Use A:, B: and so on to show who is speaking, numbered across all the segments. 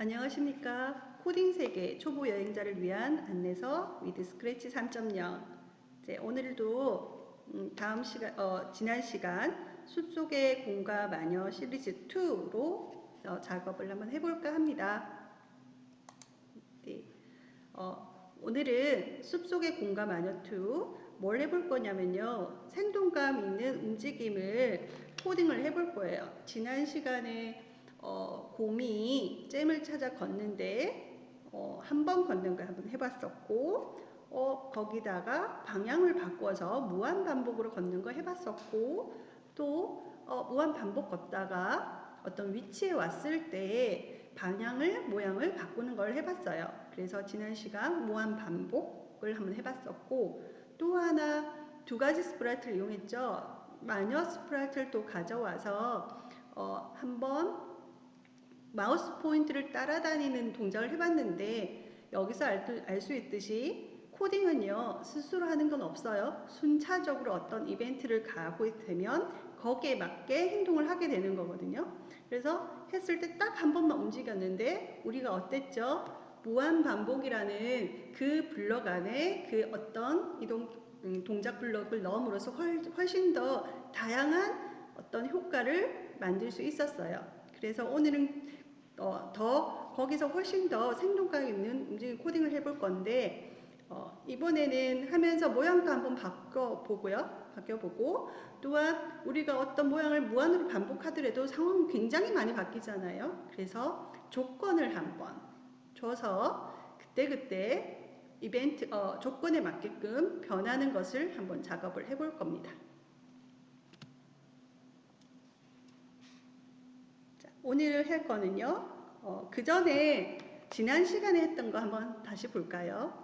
A: 안녕하십니까. 코딩 세계 초보 여행자를 위한 안내서 위드 스크래치 3.0. 오늘도 지난 시간 숲속의 공과 마녀 시리즈 2로 작업을 한번 해볼까 합니다. 네. 오늘은 숲속의 공과 마녀 2 뭘 해볼 거냐면요. 생동감 있는 움직임을 코딩을 해볼 거예요. 지난 시간에 곰이 잼을 찾아 걷는데 한 번 걷는 걸 한번 해봤었고 거기다가 방향을 바꿔서 무한 반복으로 걷는 거 해봤었고 또 무한 반복 걷다가 어떤 위치에 왔을 때 방향을 모양을 바꾸는 걸 해봤어요. 그래서 지난 시간 무한 반복을 한번 해봤었고 또 하나 두 가지 스프라이트를 이용했죠. 마녀 스프라이트를 또 가져와서 한번 마우스 포인트를 따라다니는 동작을 해봤는데 여기서 알 수 있듯이 코딩은요 스스로 하는 건 없어요. 순차적으로 어떤 이벤트를 가고 되면 거기에 맞게 행동을 하게 되는 거거든요. 그래서 했을 때 딱 한 번만 움직였는데 우리가 어땠죠? 무한 반복이라는 그 블럭 안에 그 어떤 동작 블럭을 넣음으로써 훨씬 더 다양한 어떤 효과를 만들 수 있었어요. 그래서 오늘은 거기서 훨씬 더 생동감 있는 움직임 코딩을 해볼 건데 이번에는 하면서 모양도 한번 바뀌어보고 또한 우리가 어떤 모양을 무한으로 반복하더라도 상황이 굉장히 많이 바뀌잖아요. 그래서 조건을 한번 줘서 그때그때 이벤트 조건에 맞게끔 변하는 것을 한번 작업을 해볼 겁니다. 자, 오늘 할 거는요. 그 전에 지난 시간에 했던 거 한번 다시 볼까요?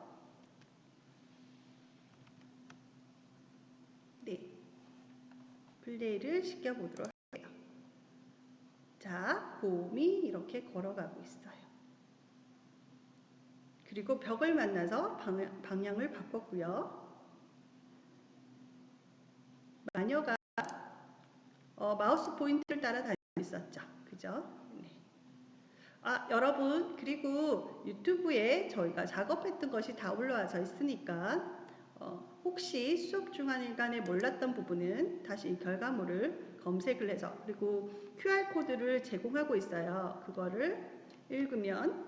A: 네, 플레이를 시켜보도록 할게요. 자, 곰이 이렇게 걸어가고 있어요. 그리고 벽을 만나서 방향을 바꿨고요. 마녀가 마우스 포인트를 따라다니고 있었죠. 그죠? 네. 여러분, 그리고 유튜브에 저희가 작업했던 것이 다 올라와져 있으니까 혹시 수업 중간에 몰랐던 부분은 다시 이 결과물을 검색을 해서 그리고 QR코드를 제공하고 있어요. 그거를 읽으면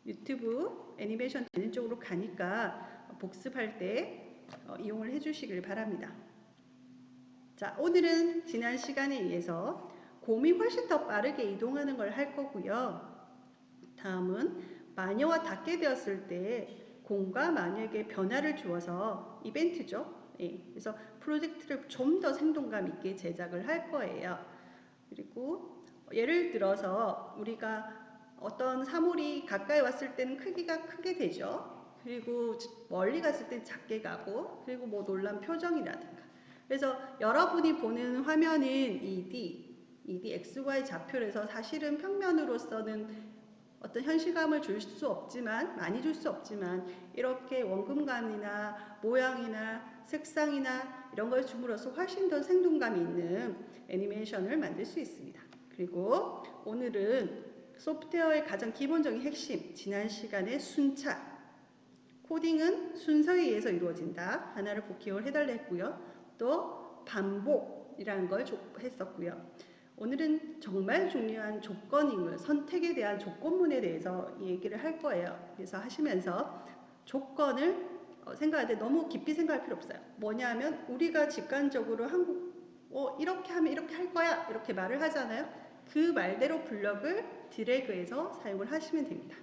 A: 유튜브 애니메이션 되는 쪽으로 가니까 복습할 때 이용을 해주시길 바랍니다. 자, 오늘은 지난 시간에 의해서 곰이 훨씬 더 빠르게 이동하는 걸 할 거고요. 다음은 마녀와 닿게 되었을 때 곰과 마녀에게 변화를 주어서 이벤트죠. 그래서 프로젝트를 좀 더 생동감 있게 제작을 할 거예요. 그리고 예를 들어서 우리가 어떤 사물이 가까이 왔을 때는 크기가 크게 되죠. 그리고 멀리 갔을 때 작게 가고 그리고 뭐 놀란 표정이라든가 그래서 여러분이 보는 화면은 ED, XY 좌표에서 사실은 평면으로서는 어떤 현실감을 줄 수 없지만 많이 줄 수 없지만 이렇게 원금감이나 모양이나 색상이나 이런 걸 줌으로써 훨씬 더 생동감이 있는 애니메이션을 만들 수 있습니다. 그리고 오늘은 소프트웨어의 가장 기본적인 핵심, 지난 시간의 순차 코딩은 순서에 의해서 이루어진다. 하나를 기억을 해달라 했고요. 또 반복이라는 걸 했었고요. 오늘은 정말 중요한 조건임을 선택에 대한 조건문에 대해서 얘기를 할 거예요. 그래서 하시면서 조건을 생각할 때 너무 깊이 생각할 필요 없어요. 뭐냐면 우리가 직관적으로 이렇게 하면 이렇게 할 거야 이렇게 말을 하잖아요. 그 말대로 블럭을 드래그해서 사용을 하시면 됩니다.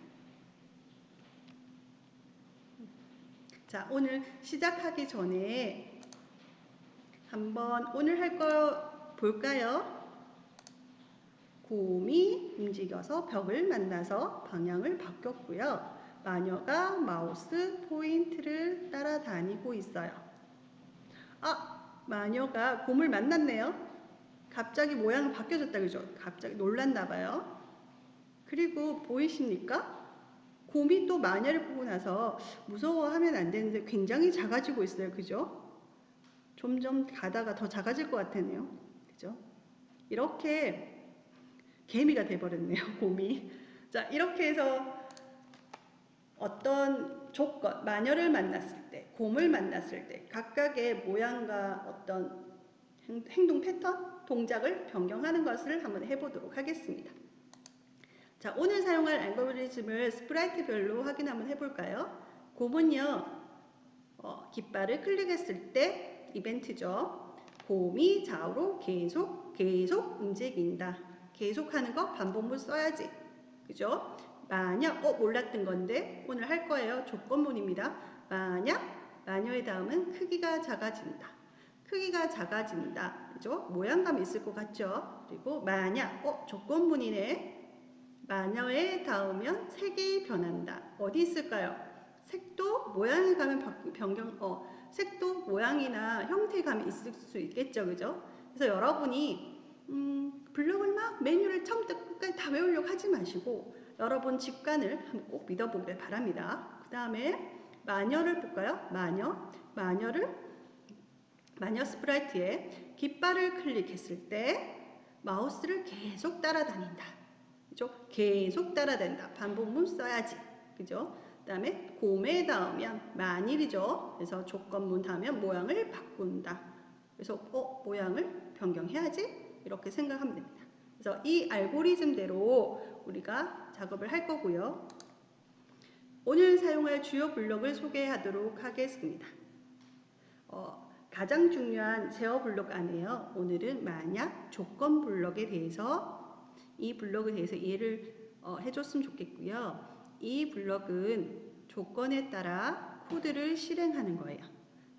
A: 자, 오늘 시작하기 전에 한번 오늘 할 거 볼까요? 곰이 움직여서 벽을 만나서 방향을 바꿨고요. 마녀가 마우스 포인트를 따라다니고 있어요. 마녀가 곰을 만났네요. 갑자기 모양이 바뀌어졌다 그죠? 갑자기 놀랐나 봐요. 그리고 보이십니까? 곰이 또 마녀를 보고 나서 무서워하면 안 되는데 굉장히 작아지고 있어요. 그죠? 점점 가다가 더 작아질 것 같았네요. 그죠? 이렇게 개미가 돼버렸네요. 곰이. 자, 이렇게 해서 어떤 조건, 마녀를 만났을 때, 곰을 만났을 때 각각의 모양과 어떤 행동 패턴, 동작을 변경하는 것을 한번 해보도록 하겠습니다. 자, 오늘 사용할 알고리즘을 스프라이트별로 확인 한번 해볼까요? 곰은요, 깃발을 클릭했을 때 이벤트죠. 곰이 좌우로 계속 움직인다. 계속하는 거 반복문 써야지. 그죠? 만약, 몰랐던 건데 오늘 할 거예요. 조건문입니다. 만약, 마녀의 다음은 크기가 작아진다. 크기가 작아진다. 그죠? 모양감이 있을 것 같죠? 그리고 만약, 조건문이네. 마녀에 닿으면 색이 변한다. 어디 있을까요? 색도 모양에 가면 색도 모양이나 형태에 가면 있을 수 있겠죠. 그죠? 그래서 여러분이 블록을 막 메뉴를 처음부터 끝까지 다 외우려고 하지 마시고 여러분 직관을 한번 꼭 믿어보길 바랍니다. 그 다음에 마녀를 볼까요? 마녀 스프라이트에 깃발을 클릭했을 때 마우스를 계속 따라다닌다. 그죠? 계속 따라다닌다. 반복문 써야지. 그죠? 그 다음에 곰에 닿으면 만일이죠. 그래서 조건문 닿으면 모양을 바꾼다. 그래서 모양을 변경해야지. 이렇게 생각하면 됩니다. 그래서 이 알고리즘대로 우리가 작업을 할 거고요. 오늘 사용할 주요 블록을 소개하도록 하겠습니다. 가장 중요한 제어 블록 안에요. 오늘은 만약 조건 블록에 대해서 이 블록에 대해서 이해를 해줬으면 좋겠고요. 이 블록은 조건에 따라 코드를 실행하는 거예요.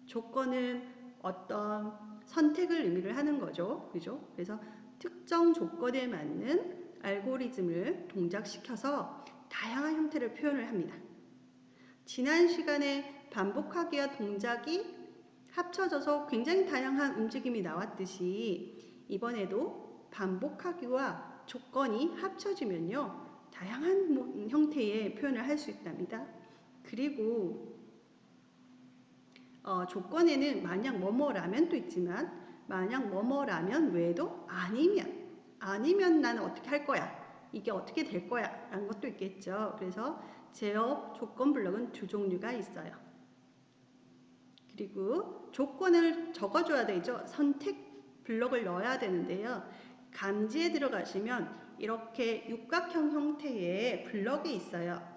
A: 조건은 어떤 선택을 의미를 하는 거죠. 그죠? 그래서 특정 조건에 맞는 알고리즘을 동작시켜서 다양한 형태를 표현을 합니다. 지난 시간에 반복하기와 동작이 합쳐져서 굉장히 다양한 움직임이 나왔듯이 이번에도 반복하기와 조건이 합쳐지면요. 다양한 형태의 표현을 할 수 있답니다. 그리고 조건에는 만약 뭐뭐라면도 있지만 만약 뭐뭐라면 외에도 아니면 나는 어떻게 할 거야? 이게 어떻게 될 거야? 라는 것도 있겠죠. 그래서 제어 조건 블록은 두 종류가 있어요. 그리고 조건을 적어줘야 되죠. 선택 블록을 넣어야 되는데요. 감지에 들어가시면 이렇게 육각형 형태의 블록이 있어요.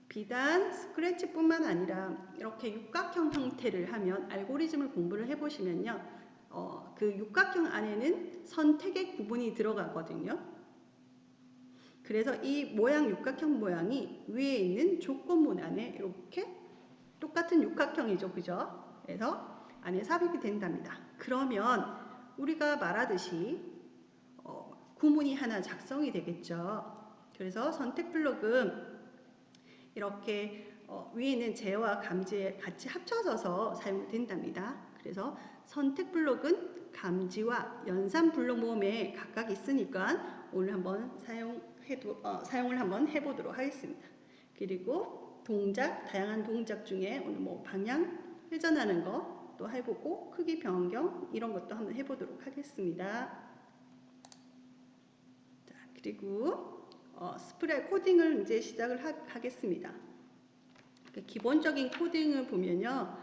A: 비단 스크래치뿐만 아니라 이렇게 육각형 형태를 하면 알고리즘을 공부를 해보시면요. 그 육각형 안에는 선택의 구분이 들어가거든요. 그래서 이 모양 육각형 모양이 위에 있는 조건문 안에 이렇게 똑같은 육각형이죠. 그죠? 그래서 안에 삽입이 된답니다. 그러면 우리가 말하듯이 구문이 하나 작성이 되겠죠. 그래서 선택 블록은 이렇게 위에 있는 제어와 감지에 같이 합쳐져서 사용된답니다. 그래서 선택 블록은 감지와 연산 블록 모음에 각각 있으니까 오늘 한번 사용을 한번 해보도록 하겠습니다. 그리고 다양한 동작 중에 오늘 방향 회전하는 거 또 해보고 크기 변경 이런 것도 한번 해보도록 하겠습니다. 자, 그리고 코딩을 이제 시작을 하겠습니다. 기본적인 코딩을 보면요.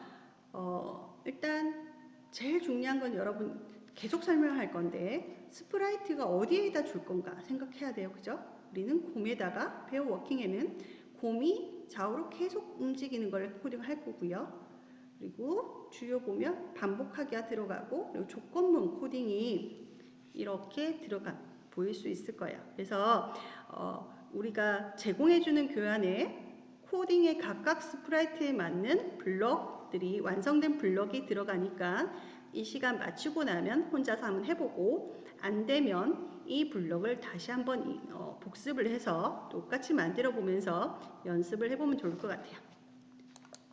A: 일단 제일 중요한 건 여러분 계속 설명할 건데 스프라이트가 어디에다 줄 건가 생각해야 돼요. 그죠? 우리는 곰에다가 베어 워킹에는 곰이 좌우로 계속 움직이는 걸 코딩을 할 거고요. 그리고 주요 보면 반복하기가 들어가고 그리고 조건문 코딩이 이렇게 보일 수 있을 거예요. 그래서 우리가 제공해주는 교환에 코딩의 각각 스프라이트에 맞는 블록들이 완성된 블록이 들어가니까 이 시간 마치고 나면 혼자서 한번 해보고 안 되면 이 블록을 다시 한번 복습을 해서 똑같이 만들어 보면서 연습을 해보면 좋을 것 같아요.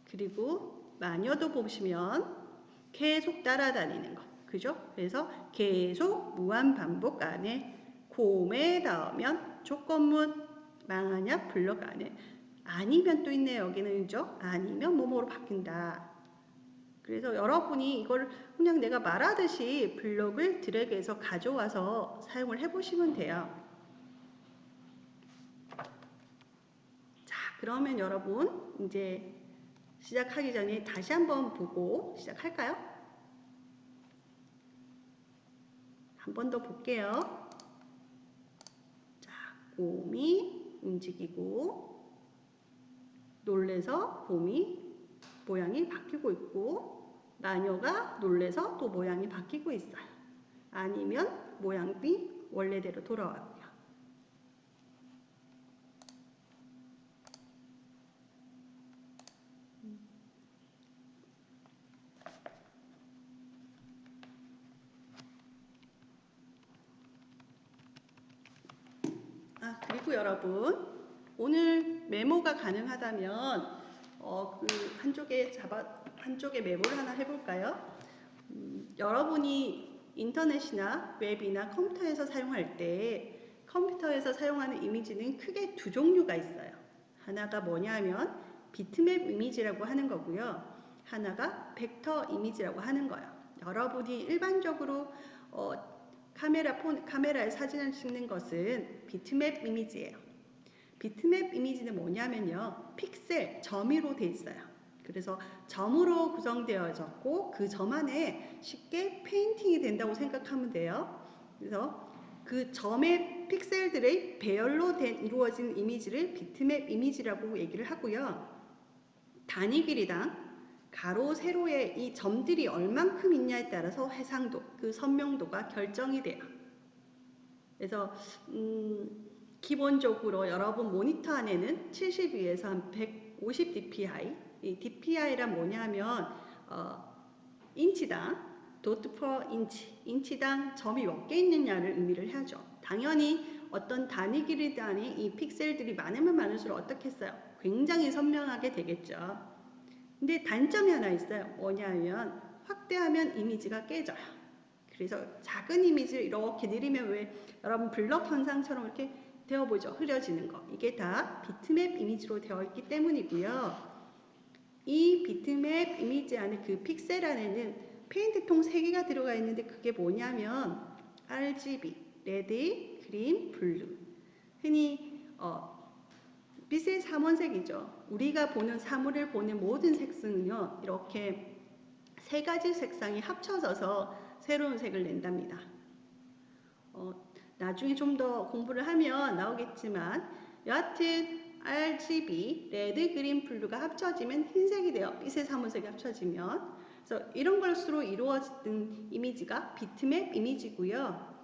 A: 그리고 마녀도 보시면 계속 따라다니는 거. 그죠? 그래서 계속 무한 반복 안에 곰에 닿으면 조건문 만약 블록 안에 아니면 또 있네요. 여기는 그죠? 아니면 뭐뭐로 바뀐다. 그래서 여러분이 이걸 그냥 내가 말하듯이 블록을 드래그해서 가져와서 사용을 해보시면 돼요. 그러면 여러분 이제 시작하기 전에 다시 한번 보고 시작할까요? 한 번 더 볼게요. 자, 곰이 움직이고 놀래서 곰이 모양이 바뀌고 있고 마녀가 놀래서 또 모양이 바뀌고 있어요. 아니면 모양이 원래대로 돌아와요. 그리고 여러분 오늘 메모가 가능하다면 그 한쪽에 메모를 하나 해볼까요? 여러분이 인터넷이나 웹이나 컴퓨터에서 사용할 때 컴퓨터에서 사용하는 이미지는 크게 두 종류가 있어요. 하나가 뭐냐면 비트맵 이미지라고 하는 거고요. 하나가 벡터 이미지라고 하는 거예요. 여러분이 일반적으로 카메라에 사진을 찍는 것은 비트맵 이미지예요. 비트맵 이미지는 뭐냐면요. 픽셀, 점으로 되어 있어요. 그래서 점으로 구성되어졌고 그 점 안에 쉽게 페인팅이 된다고 생각하면 돼요. 그래서 그 점의 픽셀들의 배열로 이루어진 이미지를 비트맵 이미지라고 얘기를 하고요. 단위 길이당 가로, 세로의 이 점들이 얼만큼 있냐에 따라서 해상도, 그 선명도가 결정이 돼요. 그래서 기본적으로 여러분 모니터 안에는 72에서 한 150 dpi, 이 dpi란 뭐냐면 인치당 dot per 인치당 점이 몇 개 있느냐를 의미를 하죠. 당연히 어떤 단위 길이 단위 이 픽셀들이 많으면 많을수록 어떻게 했어요? 굉장히 선명하게 되겠죠. 근데 단점이 하나 있어요. 뭐냐면 확대하면 이미지가 깨져요. 그래서 작은 이미지를 이렇게 내리면 왜 여러분 블럭 현상처럼 이렇게 되어 보죠. 흐려지는 거. 이게 다 비트맵 이미지로 되어 있기 때문이고요. 이 비트맵 이미지 안에 그 픽셀 안에는 페인트통 3개가 들어가 있는데 그게 뭐냐면 RGB, 레드, 그린, 블루. 흔히 빛의 삼원색이죠. 우리가 보는 사물을 보는 모든 색상은요. 이렇게 3가지 색상이 합쳐져서 새로운 색을 낸답니다. 나중에 좀 더 공부를 하면 나오겠지만 여하튼 RGB, 레드, 그린, 블루가 합쳐지면 흰색이 돼요. 빛의 삼원색이 합쳐지면. 그래서 이런 것으로 이루어진 이미지가 비트맵 이미지고요.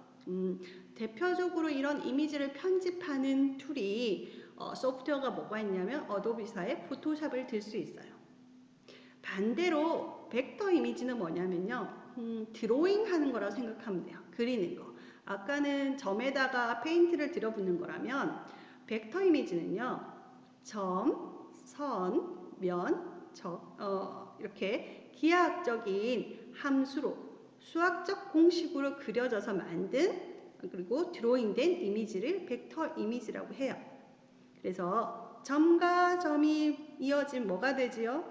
A: 대표적으로 이런 이미지를 편집하는 툴이 소프트웨어가 뭐가 있냐면 어도비사의 포토샵을 들 수 있어요. 반대로 벡터 이미지는 뭐냐면요. 드로잉 하는 거라고 생각하면 돼요. 그리는 거. 아까는 점에다가 페인트를 들어붙는 거라면 벡터 이미지는요. 점, 선, 면, 이렇게 기하학적인 함수로 수학적 공식으로 그려져서 만든 그리고 드로잉된 이미지를 벡터 이미지라고 해요. 그래서 점과 점이 이어진 뭐가 되지요?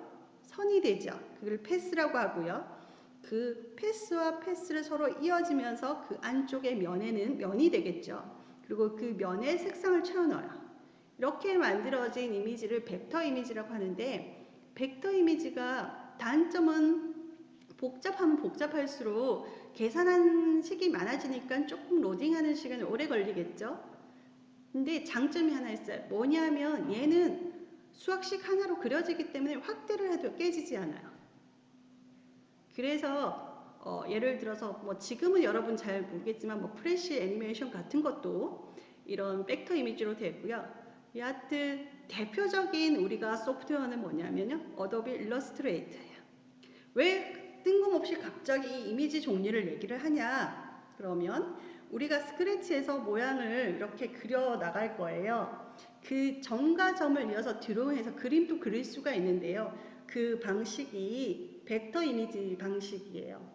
A: 선이 되죠. 그걸 패스라고 하고요. 그 패스와 패스를 서로 이어지면서 그 안쪽의 면에는 면이 되겠죠. 그리고 그 면에 색상을 채워넣어요. 이렇게 만들어진 이미지를 벡터 이미지라고 하는데 벡터 이미지가 단점은 복잡하면 복잡할수록 계산하는 식이 많아지니까 조금 로딩하는 시간이 오래 걸리겠죠. 근데 장점이 하나 있어요. 뭐냐면 얘는 수학식 하나로 그려지기 때문에 확대를 해도 깨지지 않아요. 그래서 예를 들어서 뭐 지금은 여러분 잘 모르겠지만 뭐 프레쉬 애니메이션 같은 것도 이런 벡터 이미지로 되고요. 여하튼 대표적인 우리가 소프트웨어는 뭐냐면요. 어도비 일러스트레이터예요. 왜 뜬금없이 갑자기 이 이미지 종류를 얘기를 하냐? 그러면 우리가 스크래치에서 모양을 이렇게 그려 나갈 거예요. 그 점과 점을 이어서 드로잉해서 그림도 그릴 수가 있는데요. 그 방식이 벡터 이미지 방식이에요.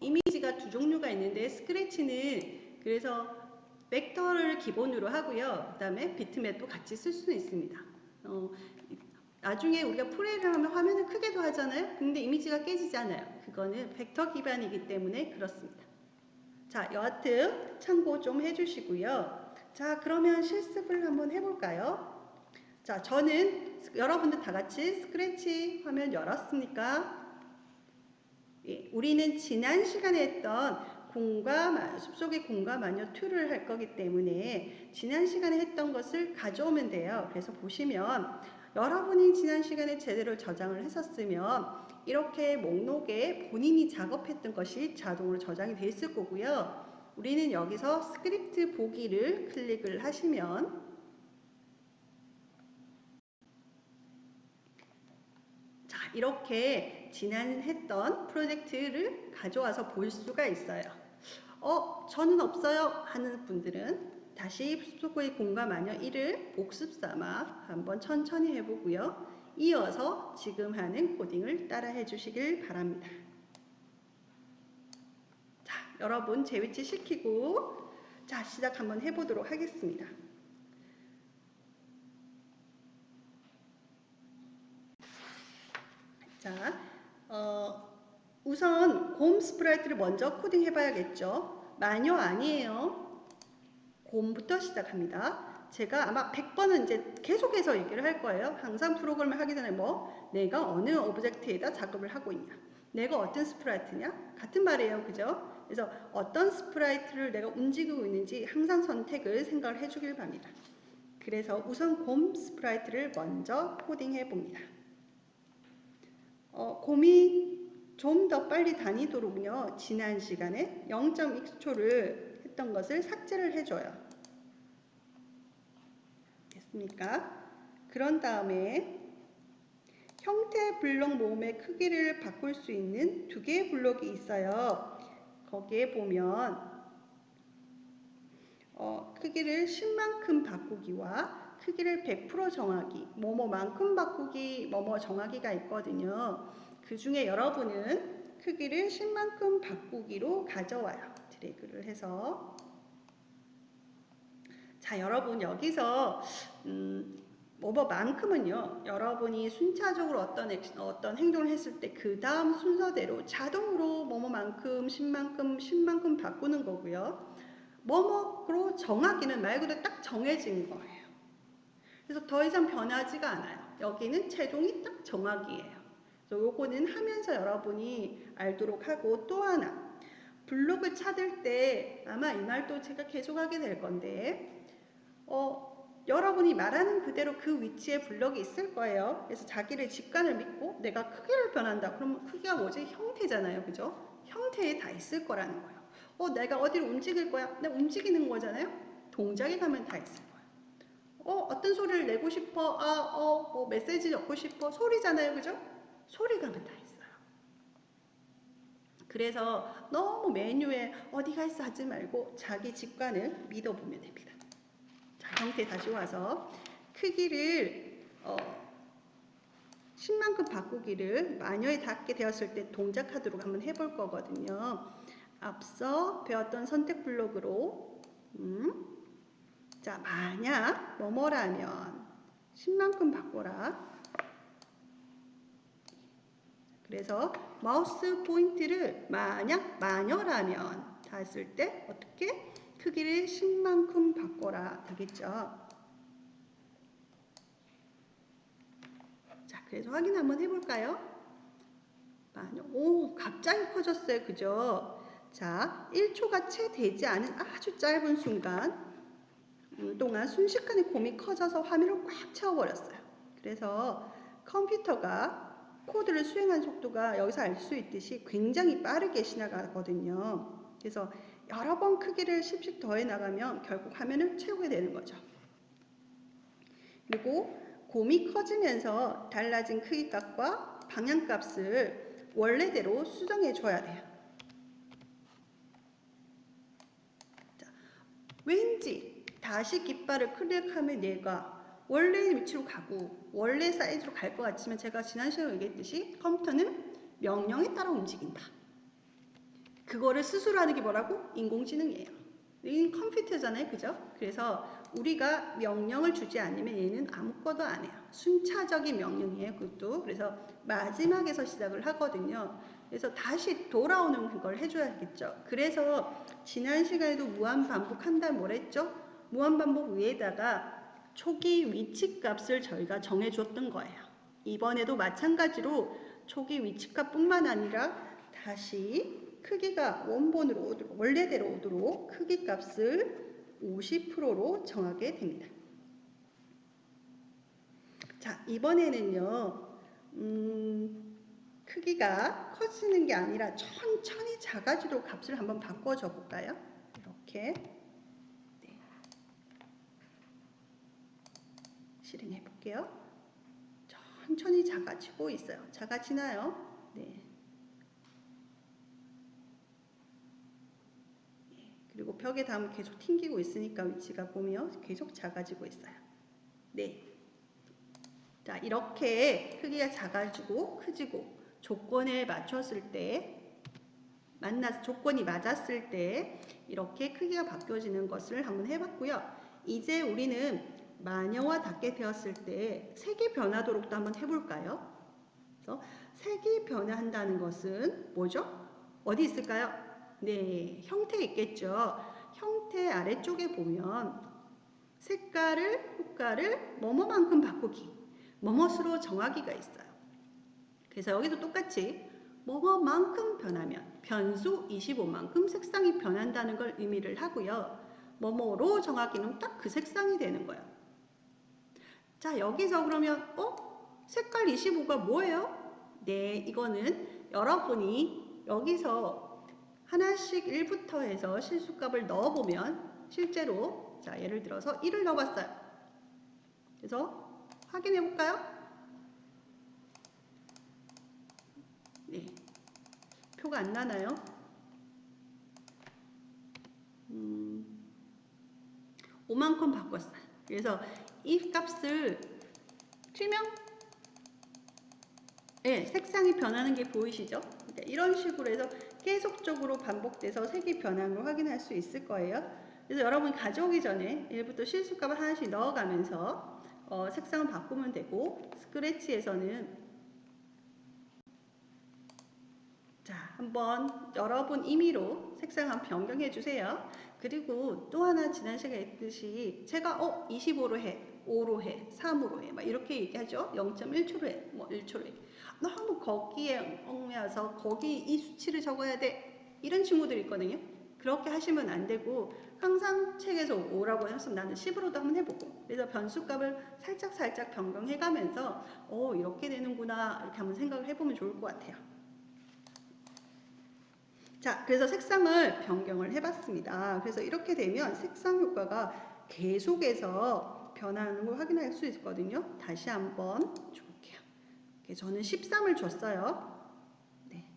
A: 이미지가 두 종류가 있는데 스크래치는 그래서 벡터를 기본으로 하고요. 그 다음에 비트맵도 같이 쓸 수는 있습니다. 나중에 우리가 프레이를 하면 화면을 크게도 하잖아요. 근데 이미지가 깨지지 않아요. 그거는 벡터 기반이기 때문에 그렇습니다. 자, 여하튼 참고 좀 해주시고요. 자, 그러면 실습을 한번 해볼까요? 자, 저는 여러분들 다 같이 스크래치 화면 열었습니까? 예, 우리는 지난 시간에 했던 숲속의 공과 마녀 2를 할 거기 때문에 지난 시간에 했던 것을 가져오면 돼요. 그래서 보시면 여러분이 지난 시간에 제대로 저장을 했었으면 이렇게 목록에 본인이 작업했던 것이 자동으로 저장이 돼 있을 거고요. 우리는 여기서 스크립트 보기를 클릭을 하시면 자, 이렇게 지난 했던 프로젝트를 가져와서 볼 수가 있어요. 저는 없어요 하는 분들은 다시 숲속의 공과 마녀 1을 복습 삼아 한번 천천히 해보고요. 이어서 지금 하는 코딩을 따라 해주시길 바랍니다. 자, 여러분 재위치 시키고 자, 시작 한번 해보도록 하겠습니다. 자, 우선 곰 스프라이트를 먼저 코딩 해봐야겠죠. 마녀 아니에요. 곰부터 시작합니다. 제가 아마 100번은 이제 계속해서 얘기를 할 거예요. 항상 프로그램을 하기 전에 내가 어느 오브젝트에다 작업을 하고 있냐, 내가 어떤 스프라이트냐, 같은 말이에요. 그죠? 그래서 어떤 스프라이트를 내가 움직이고 있는지 항상 선택을 생각을 해주길 바랍니다. 그래서 우선 곰 스프라이트를 먼저 코딩해 봅니다. 곰이 좀 더 빨리 다니도록요. 지난 시간에 0.2초를 했던 것을 삭제를 해줘요. 됐습니까? 그런 다음에 형태 블록 모음의 크기를 바꿀 수 있는 두 개의 블록이 있어요. 거기에 보면 크기를 10만큼 바꾸기와 크기를 100% 정하기, 뭐뭐만큼 바꾸기, 뭐뭐 정하기가 있거든요. 그 중에 여러분은 크기를 10만큼 바꾸기로 가져와요. 드래그를 해서. 자, 여러분 여기서 뭐뭐만큼은요. 여러분이 순차적으로 어떤 행동을 했을 때 그 다음 순서대로 자동으로 뭐뭐만큼, 10만큼, 10만큼 바꾸는 거고요. 뭐뭐로 정하기는 말 그대로 딱 정해진 거예요. 그래서 더 이상 변하지가 않아요. 여기는 최종이 딱 정하기예요. 그래서 요거는 하면서 여러분이 알도록 하고, 또 하나 블록을 찾을 때 아마 이 말도 제가 계속 하게 될 건데 여러분이 말하는 그대로 그 위치에 블럭이 있을 거예요. 그래서 자기를 직관을 믿고 내가 크기를 변한다. 그러면 크기가 뭐지? 형태잖아요. 그죠? 형태에 다 있을 거라는 거예요. 내가 어디를 움직일 거야? 내가 움직이는 거잖아요. 동작에 가면 다 있을 거예요. 어떤 소리를 내고 싶어? 뭐 메시지 적고 싶어? 소리잖아요. 그죠? 소리 가면 다 있어요. 그래서 너무 메뉴에 어디가 있어 하지 말고 자기 직관을 믿어보면 됩니다. 자, 형태 다시 와서 크기를 10만큼 바꾸기를 마녀에 닿게 되었을 때 동작하도록 한번 해볼 거거든요. 앞서 배웠던 선택 블록으로 자, 만약 뭐뭐라면 10만큼 바꿔라. 그래서 마우스 포인트를 만약 마녀라면 닿았을 때 어떻게? 크기를 10만큼 바꿔라 되겠죠. 자, 그래서 확인 한번 해볼까요? 마녀, 갑자기 커졌어요. 그죠? 자, 1초가 채 되지 않은 아주 짧은 순간 동안 순식간에 곰이 커져서 화면을 꽉 채워버렸어요. 그래서 컴퓨터가 코드를 수행한 속도가 여기서 알 수 있듯이 굉장히 빠르게 지나가거든요. 그래서 여러 번 크기를 10씩 더해 나가면 결국 화면을 채우게 되는 거죠. 그리고 곰이 커지면서 달라진 크기값과 방향값을 원래대로 수정해 줘야 돼요. 자, 왠지 다시 깃발을 클릭하면 얘가 원래 위치로 가고 원래 사이즈로 갈 것 같지만 제가 지난 시간에 얘기했듯이 컴퓨터는 명령에 따라 움직인다. 그거를 스스로 하는 게 뭐라고? 인공지능이에요. 이 컴퓨터잖아요. 그죠? 그래서 우리가 명령을 주지 않으면 얘는 아무것도 안 해요. 순차적인 명령이에요. 그것도. 그래서 마지막에서 시작을 하거든요. 그래서 다시 돌아오는 걸 해줘야겠죠. 그래서 지난 시간에도 무한 반복한다 뭐랬죠? 무한반복 위에다가 초기 위치값을 저희가 정해줬던 거예요. 이번에도 마찬가지로 초기 위치값뿐만 아니라 다시 크기가 원래대로 오도록 크기 값을 50%로 정하게 됩니다. 자, 이번에는요, 크기가 커지는 게 아니라 천천히 작아지도록 값을 한번 바꿔줘 볼까요? 이렇게 네. 실행해 볼게요. 천천히 작아지고 있어요. 작아지나요? 네. 그리고 벽에 닿으면 계속 튕기고 있으니까 위치가 보면 계속 작아지고 있어요. 네. 자, 이렇게 크기가 작아지고 커지고 조건에 맞췄을 때 조건이 맞았을 때 이렇게 크기가 바뀌어지는 것을 한번 해봤고요. 이제 우리는 마녀와 닿게 되었을 때 색이 변하도록도 한번 해볼까요? 그래서 색이 변화한다는 것은 뭐죠? 어디 있을까요? 네, 형태에 있겠죠. 형태 아래쪽에 보면 색깔을, 효과를 뭐뭐만큼 바꾸기, 뭐뭐수로 정하기가 있어요. 그래서 여기도 똑같이 뭐뭐만큼 변하면 변수 25만큼 색상이 변한다는 걸 의미를 하고요. 뭐뭐로 정하기는 딱 그 색상이 되는 거예요. 자, 여기서 그러면 색깔 25가 뭐예요? 네, 이거는 여러분이 여기서 하나씩 1부터 해서 실수값을 넣어보면 실제로 자, 예를 들어서 1을 넣어봤어요. 그래서 확인해 볼까요? 네, 표가 안 나나요? 5만큼 바꿨어요. 그래서 이 값을 투명 색상이 변하는 게 보이시죠? 그러니까 이런 식으로 해서 계속적으로 반복돼서 색이 변하는 걸 확인할 수 있을 거예요. 그래서 여러분 가져오기 전에 1부터 실수값을 하나씩 넣어가면서 색상을 바꾸면 되고 스크래치에서는 자, 한번 여러분 임의로 색상 한번 변경해 주세요. 그리고 또 하나 지난 시간에 했듯이 제가 25로 해, 5로 해, 3으로 해 막 이렇게 얘기하죠. 0.1초로 해, 뭐 1초로 해. 너무 거기에 얽매여서 거기 이 수치를 적어야 돼 이런 친구들이 있거든요. 그렇게 하시면 안 되고 항상 책에서 5라고 했으면 나는 10으로도 한번 해보고 그래서 변수값을 살짝 변경해 가면서 이렇게 되는구나 이렇게 한번 생각을 해보면 좋을 것 같아요. 자, 그래서 색상을 변경을 해봤습니다. 그래서 이렇게 되면 색상 효과가 계속해서 변하는 걸 확인할 수 있거든요. 다시 한번 줘볼게요. 저는 13을 줬어요. 네.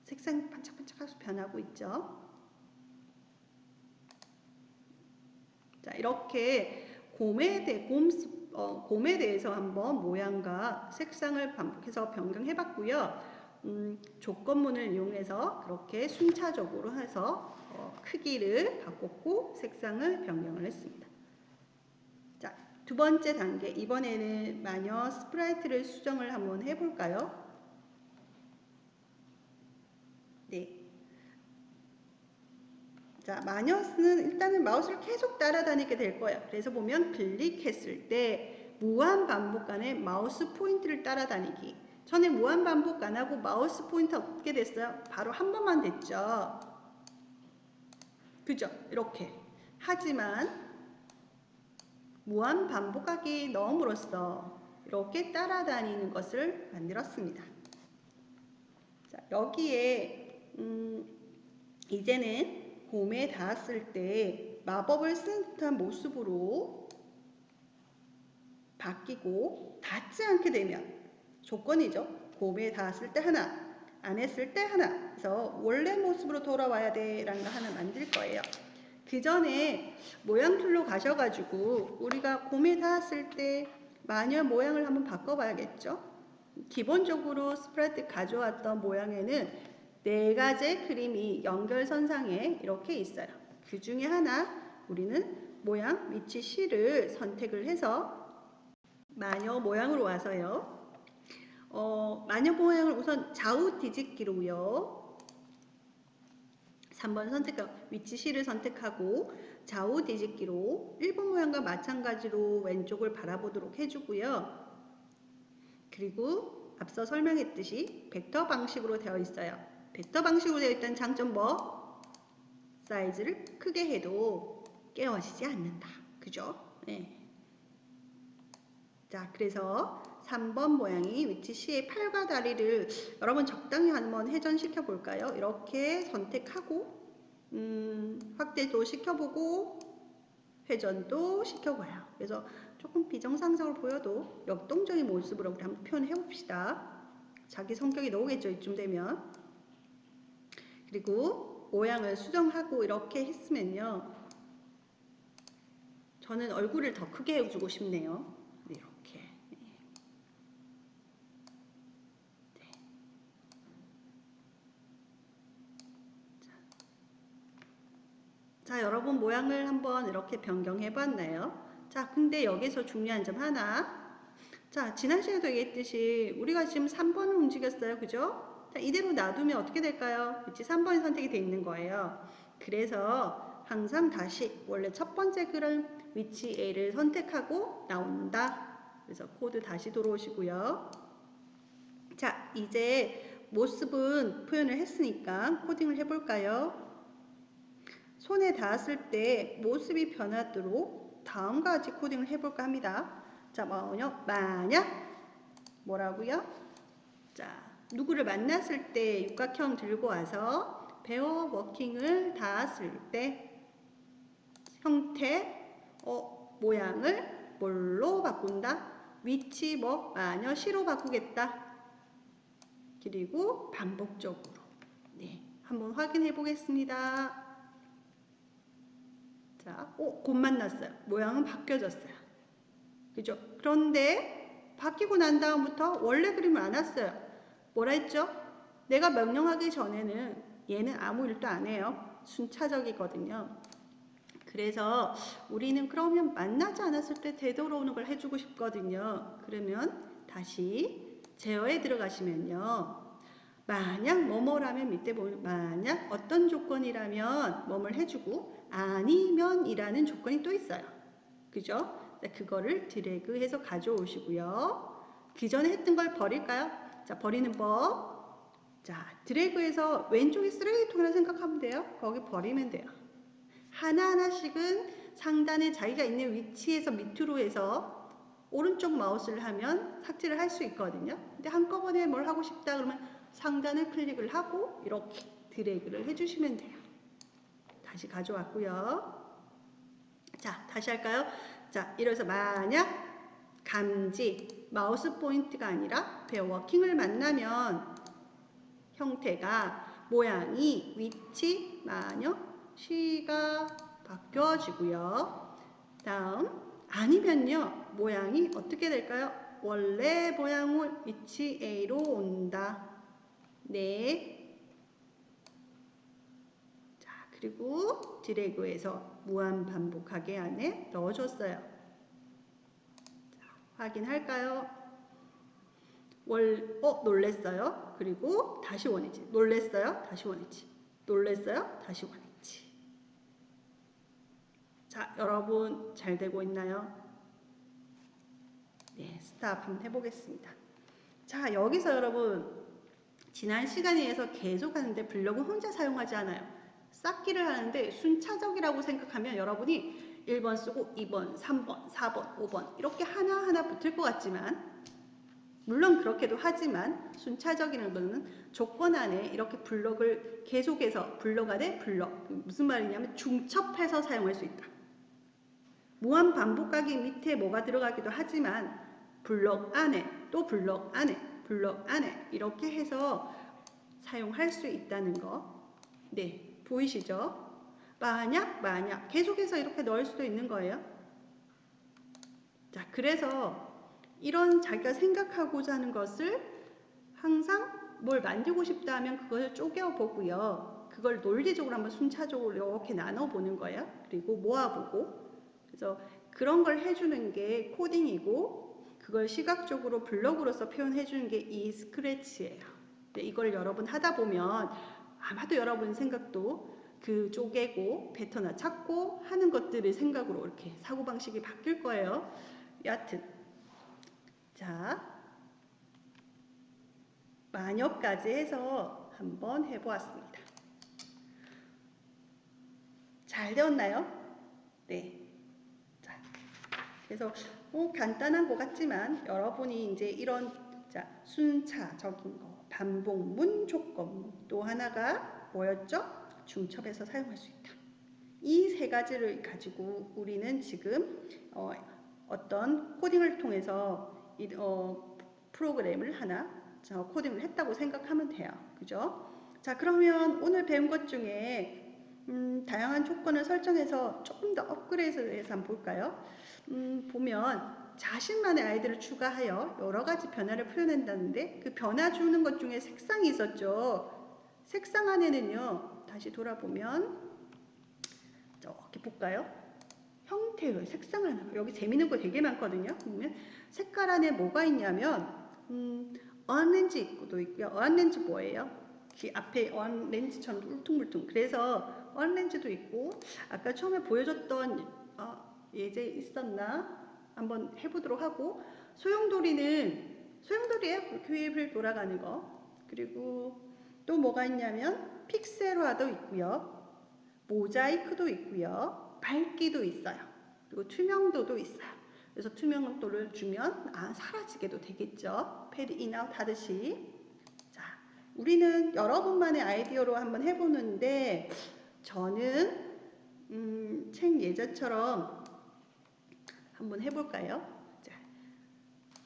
A: 색상이 반짝반짝하게 변하고 있죠. 자, 이렇게 곰에 대해서 한번 모양과 색상을 반복해서 변경해봤고요. 조건문을 이용해서 그렇게 순차적으로 해서 크기를 바꿨고 색상을 변경을 했습니다. 자, 두 번째 단계 이번에는 마녀 스프라이트를 수정을 한번 해볼까요? 네. 자, 마녀는 일단은 마우스를 계속 따라다니게 될 거예요. 그래서 보면 클릭했을 때 무한 반복 간에 마우스 포인트를 따라다니기. 전에 무한 반복 안 하고 마우스 포인트 어떻게 됐어요? 바로 한 번만 됐죠. 그죠? 이렇게. 하지만 무한 반복하기 넣음으로써 이렇게 따라다니는 것을 만들었습니다. 자, 여기에 이제는 곰에 닿았을 때 마법을 쓴 듯한 모습으로 바뀌고 닿지 않게 되면 조건이죠. 곰에 닿았을 때 하나, 안 했을 때 하나. 그래서 원래 모습으로 돌아와야 돼 라는 거 하나 만들 거예요. 그 전에 모양 툴로 가셔가지고 우리가 곰에 닿았을 때 마녀 모양을 한번 바꿔봐야겠죠. 기본적으로 스프라이트 가져왔던 모양에는 4가지 그림이 연결선상에 이렇게 있어요. 그 중에 하나 우리는 모양 위치 C를 선택을 해서 마녀 모양으로 와서요. 마녀 모양을 우선 좌우 뒤집기로요. 3번 위치 C를 선택하고 좌우 뒤집기로 1번 모양과 마찬가지로 왼쪽을 바라보도록 해주고요. 그리고 앞서 설명했듯이 벡터 방식으로 되어 있어요. 벡터 방식으로 되어 있다는 장점 뭐? 사이즈를 크게 해도 깨어지지 않는다. 그죠? 네. 자, 그래서 3번 모양이 위치 C의 팔과 다리를 여러분 적당히 한번 회전시켜 볼까요? 이렇게 선택하고 확대도 시켜보고 회전도 시켜봐요. 그래서 조금 비정상적으로 보여도 역동적인 모습으로 우리 한번 표현해 봅시다. 자기 성격이 나오겠죠, 이쯤 되면. 그리고 모양을 수정하고 이렇게 했으면요. 저는 얼굴을 더 크게 해주고 싶네요. 이렇게. 네. 자, 여러분 모양을 한번 이렇게 변경해 봤나요? 자, 근데 여기서 중요한 점 하나. 자, 지난 시간에도 얘기했듯이 우리가 지금 3번을 움직였어요. 그죠? 자, 이대로 놔두면 어떻게 될까요? 위치 3번이 선택이 되어 있는 거예요. 그래서 항상 다시 원래 첫 번째 글은 위치 A를 선택하고 나온다. 그래서 코드 다시 들어오시고요. 자, 이제 모습은 표현을 했으니까 코딩을 해볼까요? 손에 닿았을 때 모습이 변하도록 다음과 같이 코딩을 해볼까 합니다. 자, 만약 뭐라고요? 자, 누구를 만났을 때 육각형 들고 와서 베어 워킹을 닿았을 때 형태, 모양을 뭘로 바꾼다? 위치 마녀 시로 바꾸겠다. 그리고 반복적으로. 네, 한번 확인해 보겠습니다. 자, 곧 만났어요. 모양은 바뀌어졌어요. 그죠? 그런데 바뀌고 난 다음부터 원래 그림을 안 왔어요. 뭐라 했죠? 내가 명령하기 전에는 얘는 아무 일도 안 해요. 순차적이거든요. 그래서 우리는 그러면 만나지 않았을 때 되돌아오는 걸 해주고 싶거든요. 그러면 다시 제어에 들어가시면요. 만약 뭐뭐라면 밑에 보면 만약 어떤 조건이라면 뭐뭘 해주고 아니면 이라는 조건이 또 있어요. 그죠? 그거를 드래그해서 가져오시고요. 기존에 했던 걸 버릴까요? 자, 버리는 법. 자, 드래그해서 왼쪽에 쓰레기통이라 생각하면 돼요. 거기 버리면 돼요. 하나하나씩은 상단에 자기가 있는 위치에서 밑으로 해서 오른쪽 마우스를 하면 삭제를 할 수 있거든요. 근데 한꺼번에 뭘 하고 싶다 그러면 상단을 클릭을 하고 이렇게 드래그를 해주시면 돼요. 다시 가져왔고요. 자, 다시 할까요? 자, 이래서 만약 감지, 마우스 포인트가 아니라 베어 워킹을 만나면 형태가 모양이 위치, 마녀, 시가 바뀌어지고요. 다음 아니면요. 모양이 어떻게 될까요? 원래 모양은 위치 A로 온다. 네. 자, 그리고 드래그해서 무한 반복하게 안에 넣어줬어요. 자, 확인할까요? 놀랬어요. 그리고 다시 원위치. 놀랬어요. 다시 원위치. 놀랬어요. 다시 원위치. 자, 여러분 잘 되고 있나요? 네, 스탑 한번 해보겠습니다. 자, 여기서 여러분 지난 시간에 의해서 계속 하는데 블럭은 혼자 사용하지 않아요. 쌓기를 하는데 순차적이라고 생각하면 여러분이 1번 쓰고 2번, 3번, 4번, 5번 이렇게 하나하나 붙을 것 같지만 물론 그렇게도 하지만 순차적이라는 것은 조건 안에 이렇게 블럭을 계속해서 블럭 안에 블럭 무슨 말이냐면 중첩해서 사용할 수 있다. 무한 반복하기 밑에 뭐가 들어가기도 하지만 블럭 안에 또 블럭 안에 블럭 안에 이렇게 해서 사용할 수 있다는 거. 네, 보이시죠? 만약 계속해서 이렇게 넣을 수도 있는 거예요. 자, 그래서 이런 자기가 생각하고자 하는 것을 항상 뭘 만들고 싶다 하면 그것을 쪼개보고요. 그걸 논리적으로 한번 순차적으로 이렇게 나눠보는 거예요. 그리고 모아보고. 그래서 그런 걸 해주는 게 코딩이고 그걸 시각적으로 블럭으로서 표현해주는 게 이 스크래치예요. 이걸 여러분 하다 보면 아마도 여러분 생각도 그 쪼개고 패턴을 찾고 하는 것들을 생각으로 이렇게 사고방식이 바뀔 거예요. 여하튼 자, 마녀까지 해서 한번 해보았습니다. 잘 되었나요? 네. 자, 그래서 간단한 것 같지만 여러분이 이제 이런 순차적인 거, 반복문, 조건문, 또 하나가 뭐였죠? 중첩에서 사용할 수 있다. 이 세 가지를 가지고 우리는 지금 어떤 코딩을 통해서 프로그램을 하나 코딩을 했다고 생각하면 돼요. 그죠? 자, 그러면 오늘 배운 것 중에 다양한 조건을 설정해서 조금 더 업그레이드해서 한번 볼까요? 보면 자신만의 아이디를 추가하여 여러 가지 변화를 표현한다는데 그 변화 주는 것 중에 색상이 있었죠. 색상 안에는요. 다시 돌아보면 이렇게 볼까요? 형태의 색상 하나. 여기 재밌는 거 되게 많거든요. 보면 색깔 안에 뭐가 있냐면 어안렌즈도 있고요. 어안렌즈 뭐예요? 그 앞에 어안렌즈처럼 울퉁불퉁. 그래서 어안렌즈도 있고 아까 처음에 보여줬던 예제 있었나? 한번 해보도록 하고 소용돌이에 휠 돌아가는 거. 그리고 또 뭐가 있냐면 픽셀화도 있고요. 모자이크도 있고요. 밝기도 있어요. 그리고 투명도도 있어요. 그래서 투명도를 주면 사라지게도 되겠죠. 패드 인아웃 하듯이. 자, 우리는 여러분만의 아이디어로 한번 해보는데 저는 책 예제처럼 한번 해볼까요? 자,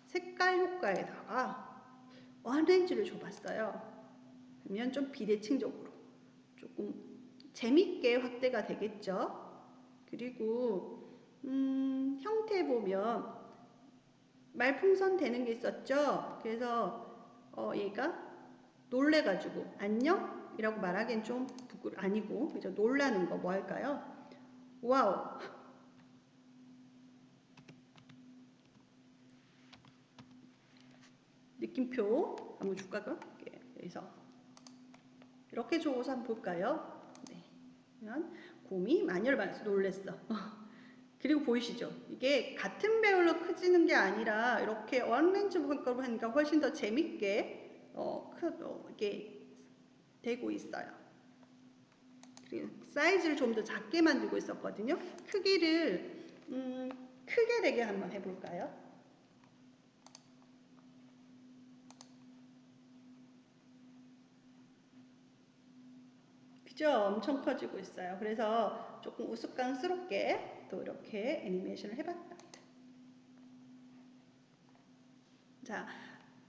A: 색깔 효과에다가 오렌지를 줘봤어요. 그러면 좀 비대칭적으로 조금 재밌게 확대가 되겠죠. 그리고 형태 보면 말풍선 되는 게 있었죠. 그래서 얘가 놀래가지고 안녕? 이라고 말하기엔 좀 아니고 그죠? 놀라는 거 뭐 할까요? 와우. 느낌표 한번 줄까 그럼? 그래서 이렇게 줘서 한번 볼까요? 네. 그러면 곰이 마녀를 만나서 놀랬어. 그리고 보이시죠? 이게 같은 배열로 커지는 게 아니라 이렇게 원렌즈 효과로 하니까 훨씬 더 재밌게 이게 되고 있어요. 그리고 사이즈를 좀 더 작게 만들고 있었거든요. 크기를 크게 되게 한번 해볼까요? 그죠? 엄청 커지고 있어요. 그래서 조금 우스꽝스럽게 또 이렇게 애니메이션을 해봤답니다. 자,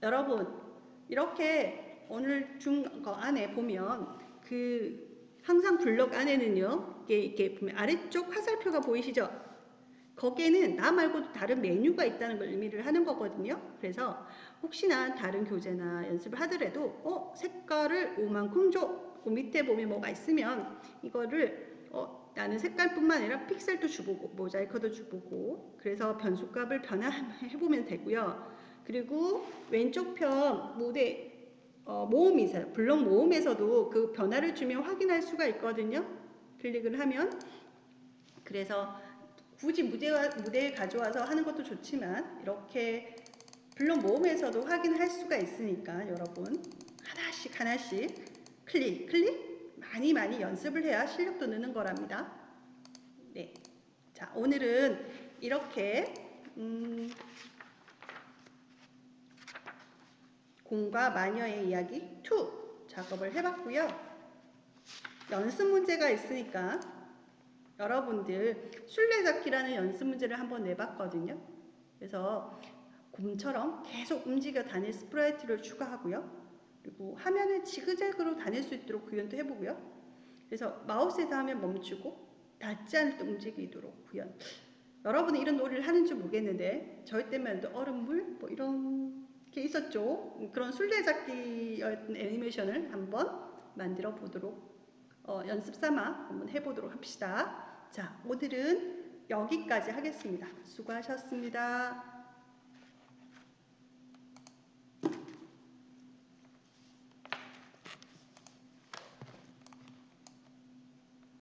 A: 여러분 이렇게 오늘 준 거 안에 보면 항상 블록 안에는요 이렇게 보면 아래쪽 화살표가 보이시죠? 거기에는 나 말고도 다른 메뉴가 있다는 걸 의미를 하는 거거든요. 그래서 혹시나 다른 교재나 연습을 하더라도 색깔을 요만큼 줘. 그 밑에 보면 뭐가 있으면 이거를 나는 색깔뿐만 아니라 픽셀도 주보고 모자이크도 주보고 그래서 변수값을 변화해보면 되고요. 그리고 왼쪽 편 모음이 있어요. 블록 모음에서도 그 변화를 주면 확인할 수가 있거든요. 클릭을 하면 그래서 굳이 무대에 가져와서 하는 것도 좋지만 이렇게 블록 모음에서도 확인할 수가 있으니까 여러분 하나씩 클릭 많이 연습을 해야 실력도 느는 거랍니다. 네, 자 오늘은 이렇게 곰과 마녀의 이야기 2 작업을 해봤고요. 연습 문제가 있으니까 여러분들 술래잡기라는 연습 문제를 한번 내봤거든요. 그래서 곰처럼 계속 움직여 다닐 스프라이트를 추가하고요. 그리고 화면을 지그재그로 다닐 수 있도록 구현도 해보고요. 그래서 마우스에서 하면 멈추고 닿지 않을 때 움직이도록 구현. 여러분이 이런 놀이를 하는지 모르겠는데 저희 때만 해도 얼음물 뭐 이런 게 있었죠. 그런 술래잡기 애니메이션을 한번 만들어 보도록 연습 삼아 한번 해보도록 합시다. 자, 오늘은 여기까지 하겠습니다. 수고하셨습니다.